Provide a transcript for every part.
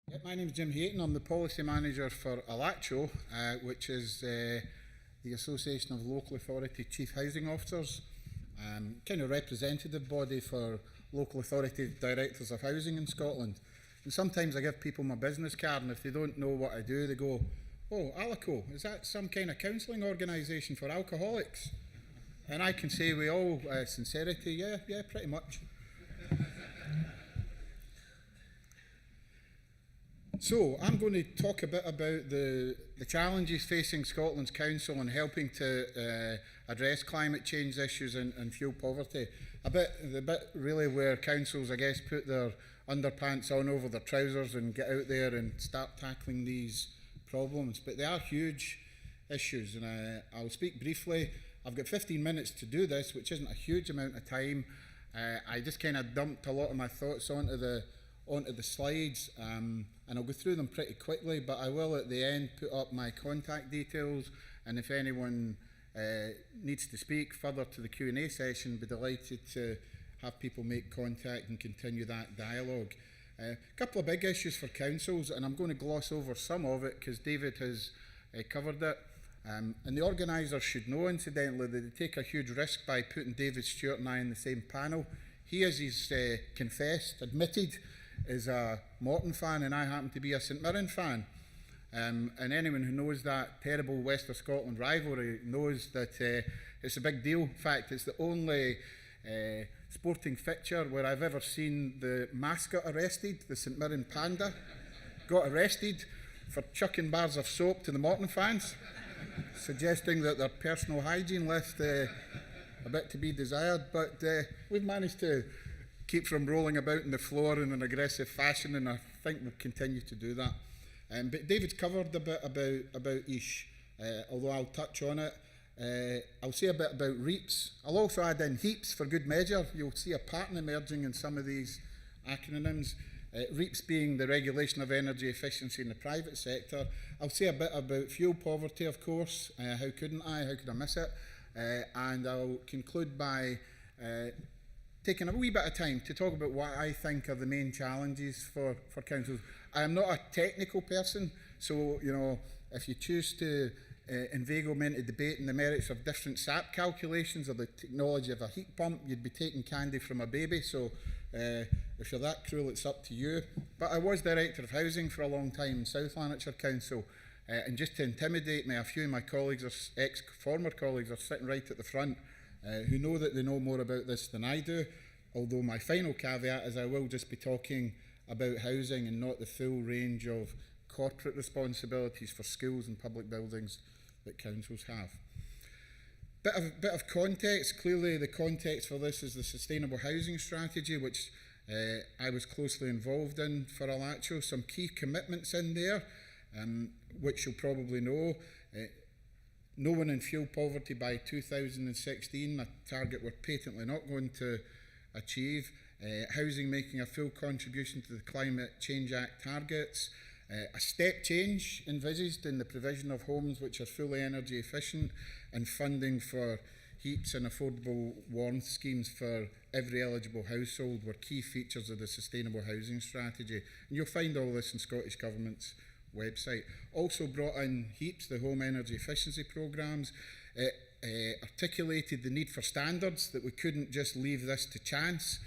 My name is Jim Hayton. I'm the policy manager for ALACHO, which is the Association of Local Authority Chief Housing Officers, kind of representative body for local authority directors of housing in Scotland. And sometimes I give people my business card, and if they don't know what I do, they go, "Oh, ALACHO, is that some kind of counselling organisation for alcoholics?" And I can say with all sincerity, yeah, pretty much. So I'm going to talk a bit about the challenges facing Scotland's council and helping to address climate change issues and fuel poverty. The bit really where councils, I guess, put their underpants on over their trousers and get out there and start tackling these problems. But they are huge issues, and I'll speak briefly. I've got 15 minutes to do this, which isn't a huge amount of time. I just kind of dumped a lot of my thoughts onto the slides, and I'll go through them pretty quickly, but I will at the end put up my contact details, and if anyone needs to speak further to the Q&A session, be delighted to have people make contact and continue that dialogue. A couple of big issues for councils, and I'm going to gloss over some of it because David has covered it. And the organisers should know, incidentally, that they take a huge risk by putting David Stewart and I in the same panel. He, as he's admitted, is a Morton fan, and I happen to be a St Mirren fan. And anyone who knows that terrible West of Scotland rivalry knows that it's a big deal. In fact, it's the only sporting fixture where I've ever seen the mascot arrested, the St Mirren Panda, got arrested for chucking bars of soap to the Morton fans, suggesting that their personal hygiene left a bit to be desired. But we've managed to keep from rolling about on the floor in an aggressive fashion, and I think we'll continue to do that. But David's covered a bit about Ish, although I'll touch on it. I'll say a bit about REAPs. I'll also add in HEAPs for good measure. You'll see a pattern emerging in some of these acronyms. REAPs being the regulation of energy efficiency in the private sector. I'll say a bit about fuel poverty, of course. How couldn't I? How could I miss it? And I'll conclude by taking a wee bit of time to talk about what I think are the main challenges for councils. I am not a technical person, so if you choose to inveigle me into debating the merits of different SAP calculations or the technology of a heat pump, you'd be taking candy from a baby. So if you're that cruel, it's up to you. But I was Director of Housing for a long time in South Lanarkshire Council, and just to intimidate me, a few of my colleagues, or former colleagues, are sitting right at the front, who know that they know more about this than I do, although my final caveat is I will just be talking about housing and not the full range of corporate responsibilities for schools and public buildings that councils have. Bit of context. Clearly the context for this is the Sustainable Housing Strategy, which I was closely involved in for ALACHO. Some key commitments in there, which you'll probably know. No one in fuel poverty by 2016, a target we're patently not going to achieve. Housing making a full contribution to the Climate Change Act targets. A step change envisaged in the provision of homes which are fully energy efficient, and funding for heaps and affordable warmth schemes for every eligible household were key features of the Sustainable Housing Strategy. And you'll find all this in Scottish Government's website. Also brought in HEAPs, the Home Energy Efficiency Programmes, articulated the need for standards, that we couldn't just leave this to chance.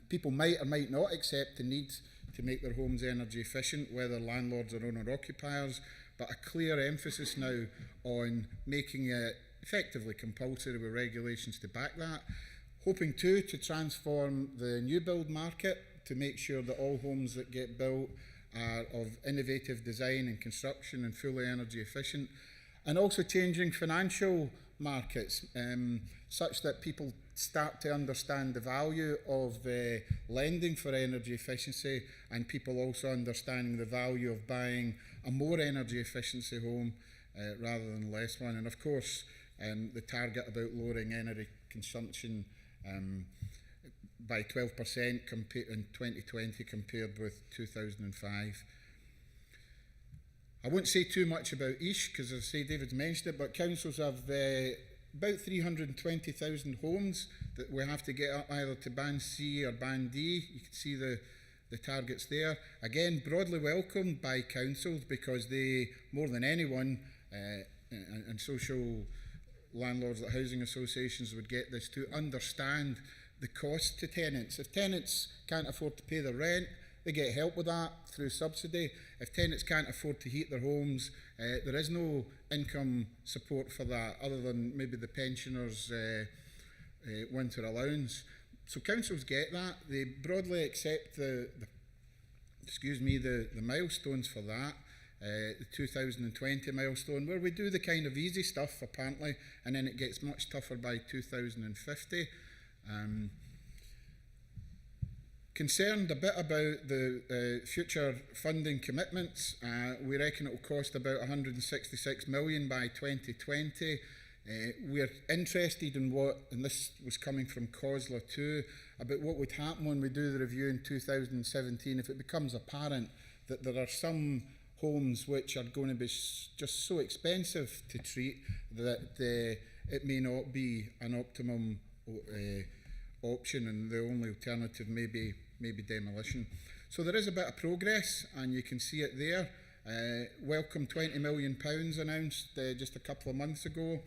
People might or might not accept the need to make their homes energy efficient, whether landlords or owner-occupiers, but a clear emphasis now on making it effectively compulsory with regulations to back that. Hoping too to transform the new build market to make sure that all homes that get built are of innovative design and construction and fully energy efficient, and also changing financial markets such that people start to understand the value of lending for energy efficiency, and people also understanding the value of buying a more energy efficiency home rather than less one. And of course the target about lowering energy consumption by 12% in 2020 compared with 2005. I won't say too much about Ish because, as I say, David's mentioned it, but councils have about 320,000 homes that we have to get up either to Band C or Band D. You can see the the targets there. Again, broadly welcomed by councils because they, more than anyone, and social landlords like housing associations would get this, to understand the cost to tenants. If tenants can't afford to pay their rent, they get help with that through subsidy. If tenants can't afford to heat their homes, there is no income support for that other than maybe the pensioners' winter allowance. So councils get that. They broadly accept the milestones for that. The 2020 milestone, where we do the kind of easy stuff apparently, and then it gets much tougher by 2050. Concerned a bit about the future funding commitments. We reckon it will cost about 166 million by 2020. We're interested in what, and this was coming from COSLA too, about what would happen when we do the review in 2017 if it becomes apparent that there are some homes which are going to be just so expensive to treat that it may not be an optimum option, and the only alternative may be demolition. So there is a bit of progress, and you can see it there. Welcome £20 million announced just a couple of months ago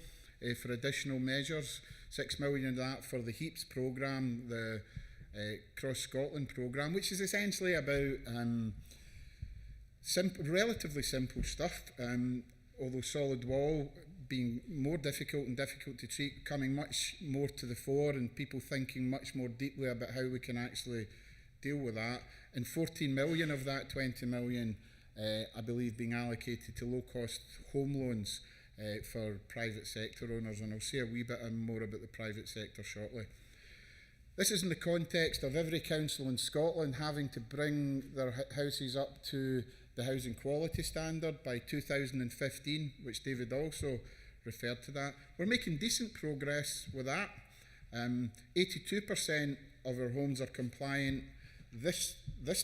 for additional measures. 6 million of that for the HEAPS programme, the Cross Scotland programme, which is essentially about relatively simple stuff, although solid wall being more difficult and difficult to treat, coming much more to the fore, and people thinking much more deeply about how we can actually deal with that. And 14 million of that 20 million, I believe, being allocated to low-cost home loans for private sector owners, and I'll say a wee bit more about the private sector shortly. This is in the context of every council in Scotland having to bring their houses up to the housing quality standard by 2015, which David also referred to that. We're making decent progress with that. 82% of our homes are compliant this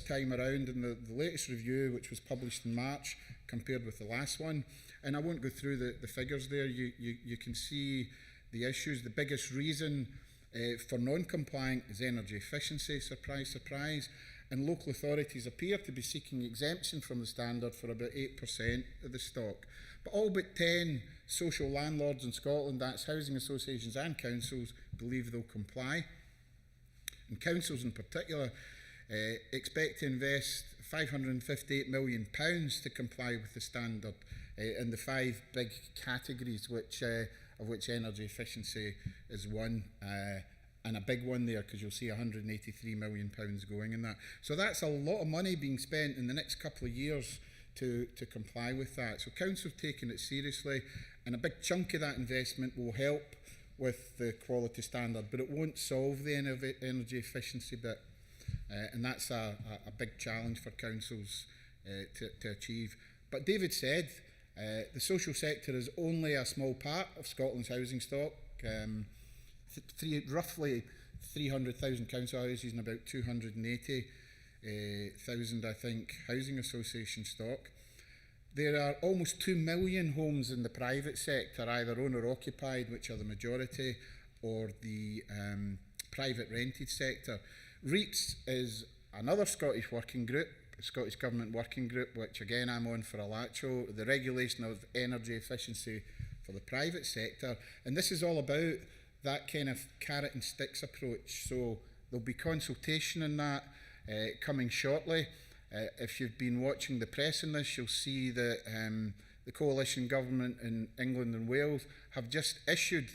time around in the latest review, which was published in March, compared with the last one. And I won't go through the figures there. You can see the issues. The biggest reason for non-compliant is energy efficiency, surprise, surprise. And local authorities appear to be seeking exemption from the standard for about 8% of the stock. But all but 10 social landlords in Scotland, that's housing associations and councils, believe they'll comply. And councils in particular expect to invest £558 million to comply with the standard in the 5 big categories, of which energy efficiency is one. And a big one there, because you'll see £183 million going in that. So that's a lot of money being spent in the next couple of years to comply with that. So council have taken it seriously, and a big chunk of that investment will help with the quality standard, but it won't solve the energy efficiency bit. And that's a big challenge for councils to achieve. But David said the social sector is only a small part of Scotland's housing stock. Roughly 300,000 council houses and about 280,000, I think, housing association stock. There are almost 2 million homes in the private sector, either owner-occupied, which are the majority, or the private rented sector. REITs is another Scottish working group, Scottish Government working group, which again I'm on for ALACHO, the regulation of energy efficiency for the private sector. And this is all about that kind of carrot and sticks approach. So there'll be consultation on that coming shortly. If you've been watching the press on this, you'll see that the coalition government in England and Wales have just issued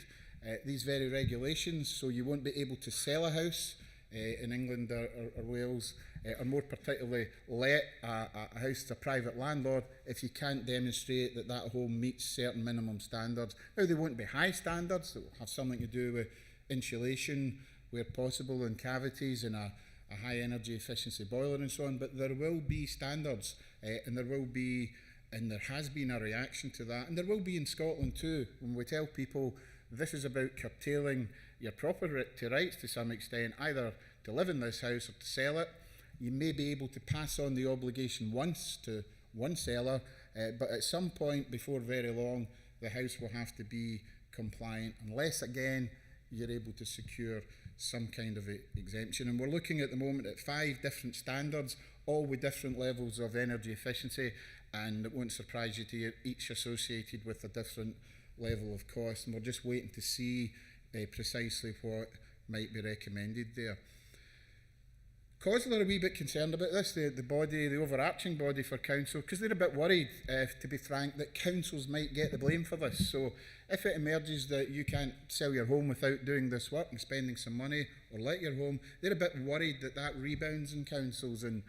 these very regulations, so you won't be able to sell a house in England or Wales, or more particularly let a house to a private landlord if you can't demonstrate that that home meets certain minimum standards. Now, they won't be high standards, that will have something to do with insulation where possible and cavities and a high energy efficiency boiler and so on, but there will be standards, and there has been a reaction to that, and there will be in Scotland too, when we tell people this is about curtailing your property rights to some extent, either to live in this house or to sell it. You may be able to pass on the obligation once to one seller, but at some point before very long, the house will have to be compliant, unless again you're able to secure some kind of exemption. And we're looking at the moment at 5 different standards, all with different levels of energy efficiency, and it won't surprise you to hear each associated with a different level of cost. And we're just waiting to see precisely what might be recommended there. COSLA are a wee bit concerned about this, the overarching body for council, because they're a bit worried, to be frank, that councils might get the blame for this. So if it emerges that you can't sell your home without doing this work and spending some money or let your home, they're a bit worried that that rebounds in councils, and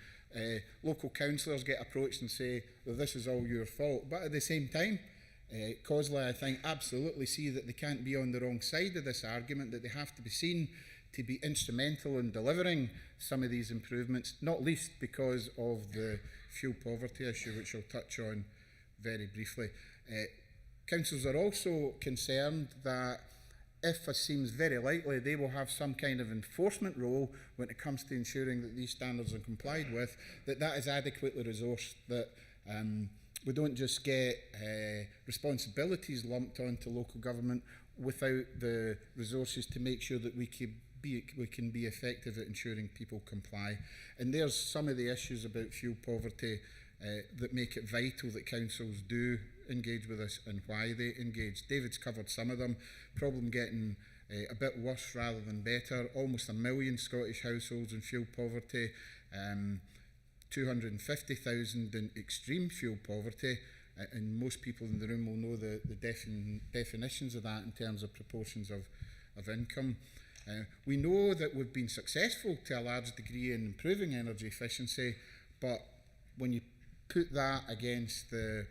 local councillors get approached and say, well, this is all your fault. But at the same time, COSLA, I think, absolutely see that they can't be on the wrong side of this argument, that they have to be seen to be instrumental in delivering some of these improvements, not least because of the fuel poverty issue, which I'll touch on very briefly. Councils are also concerned that if, as seems very likely, they will have some kind of enforcement role when it comes to ensuring that these standards are complied with, that is adequately resourced, that we don't just get responsibilities lumped onto local government without the resources to make sure that we can be effective at ensuring people comply. And there's some of the issues about fuel poverty that make it vital that councils do engage with us and why they engage. David's covered some of them. Problem getting a bit worse rather than better. Almost 1 million Scottish households in fuel poverty, 250,000 in extreme fuel poverty, and most people in the room will know the definitions of that in terms of proportions of income. We know that we've been successful to a large degree in improving energy efficiency, but when you put that against the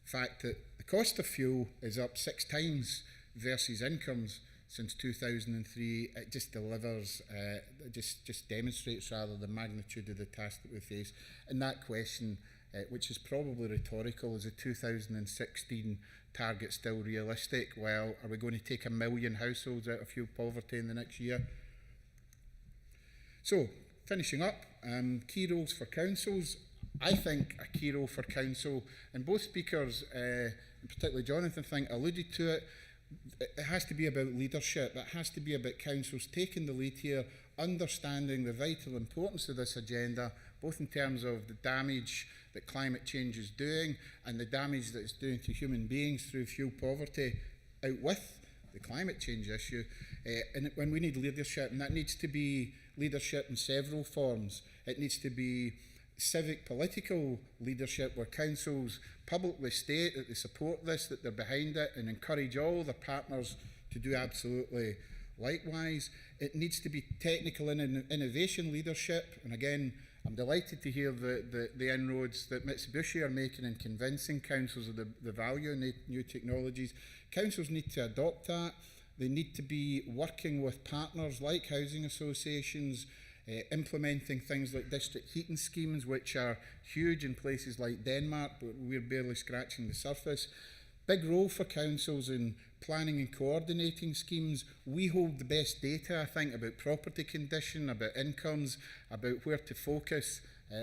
fact that the cost of fuel is up 6 times versus incomes since 2003, it just delivers, just demonstrates rather the magnitude of the task that we face. And that question, which is probably rhetorical, is the 2016 target still realistic? Well, are we going to take 1 million households out of fuel poverty in the next year? So, finishing up, key roles for councils. I think a key role for council, and both speakers, and particularly Jonathan, I think alluded to it, it has to be about leadership. It has to be about councils taking the lead here, understanding the vital importance of this agenda, both in terms of the damage that climate change is doing and the damage that it's doing to human beings through fuel poverty, out with the climate change issue. And when we need leadership, and that needs to be leadership in several forms. It needs to be civic political leadership where councils publicly state that they support this, that they're behind it, and encourage all their partners to do absolutely likewise. It needs to be technical and innovation leadership, and again, I'm delighted to hear the inroads that Mitsubishi are making in convincing councils of the value in new technologies. Councils need to adopt that. They need to be working with partners like housing associations, implementing things like district heating schemes, which are huge in places like Denmark, but we're barely scratching the surface. Big role for councils in planning and coordinating schemes. We hold the best data, I think, about property condition, about incomes, about where to focus.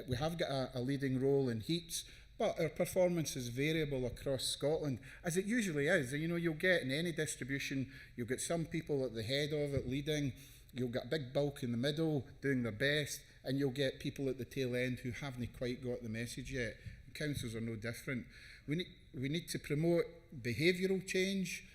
We have got a leading role in heats, but our performance is variable across Scotland, as it usually is. You know, you'll get in any distribution, you'll get some people at the head of it leading, you'll get a big bulk in the middle doing their best, and you'll get people at the tail end who haven't quite got the message yet. And councils are no different. We need to promote behavioural change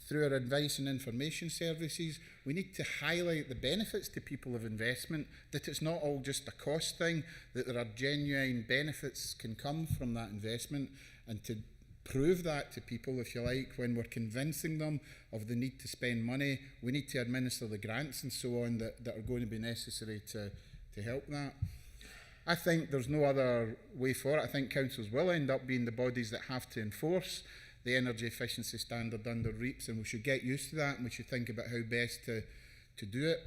through our advice and information services. We need to highlight the benefits to people of investment, that it's not all just a cost thing, that there are genuine benefits can come from that investment, and to prove that to people, if you like, when we're convincing them of the need to spend money. We need to administer the grants and so on that are going to be necessary to help that. I think there's no other way for it. I think councils will end up being the bodies that have to enforce the energy efficiency standard under REAPs, and we should get used to that, and we should think about how best to do it.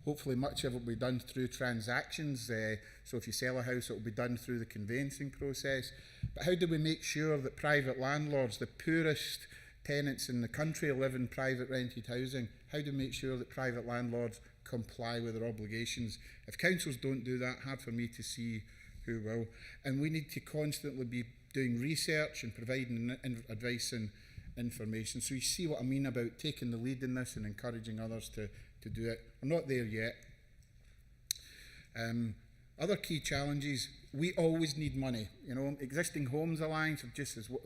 Hopefully much of it will be done through transactions, so if you sell a house it will be done through the conveyancing process. But how do we make sure that private landlords, the poorest tenants in the country, live in private rented housing? How do we make sure that private landlords comply with their obligations? If councils don't do that, hard for me to see who will. And we need to constantly be doing research and providing advice and information. So you see what I mean about taking the lead in this and encouraging others to to do it. We're not there yet. Other key challenges, we always need money. You know, Existing Homes Alliance, of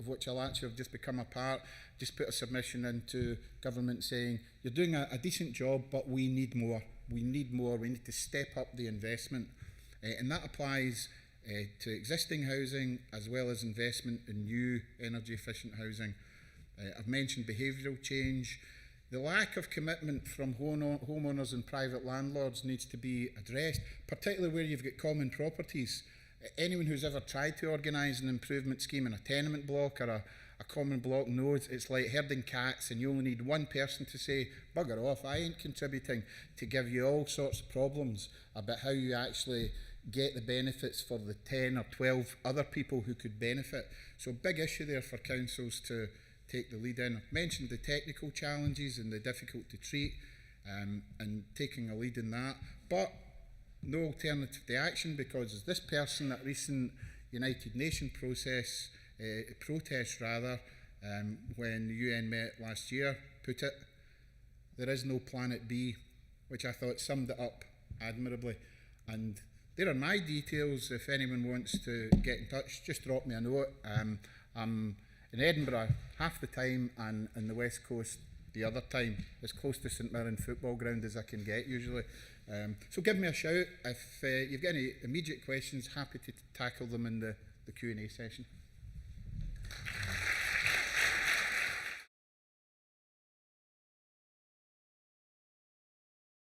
which ALACHO have just become a part, just put a submission into government saying, you're doing a decent job, but we need more. We need more. We need to step up the investment. And that applies to existing housing as well as investment in new energy efficient housing. I've mentioned behavioural change. The lack of commitment from homeowners and private landlords needs to be addressed, particularly where you've got common properties. Anyone who's ever tried to organise an improvement scheme in a tenement block or a common block knows it's like herding cats, and you only need one person to say, bugger off, I ain't contributing, to give you all sorts of problems about how you actually get the benefits for the 10 or 12 other people who could benefit. So big issue there for councils to take the lead in. I've mentioned the technical challenges and the difficult to treat, and taking a lead in that, but no alternative to action, because as this person at recent United Nations protest, when the UN met last year, put it, there is no planet B, which I thought summed it up admirably. And there are my details. If anyone wants to get in touch, just drop me a note. I'm in Edinburgh half the time and in the West Coast the other time, as close to St Mirren football ground as I can get usually. So give me a shout. If you've got any immediate questions, happy to tackle them in the Q&A session.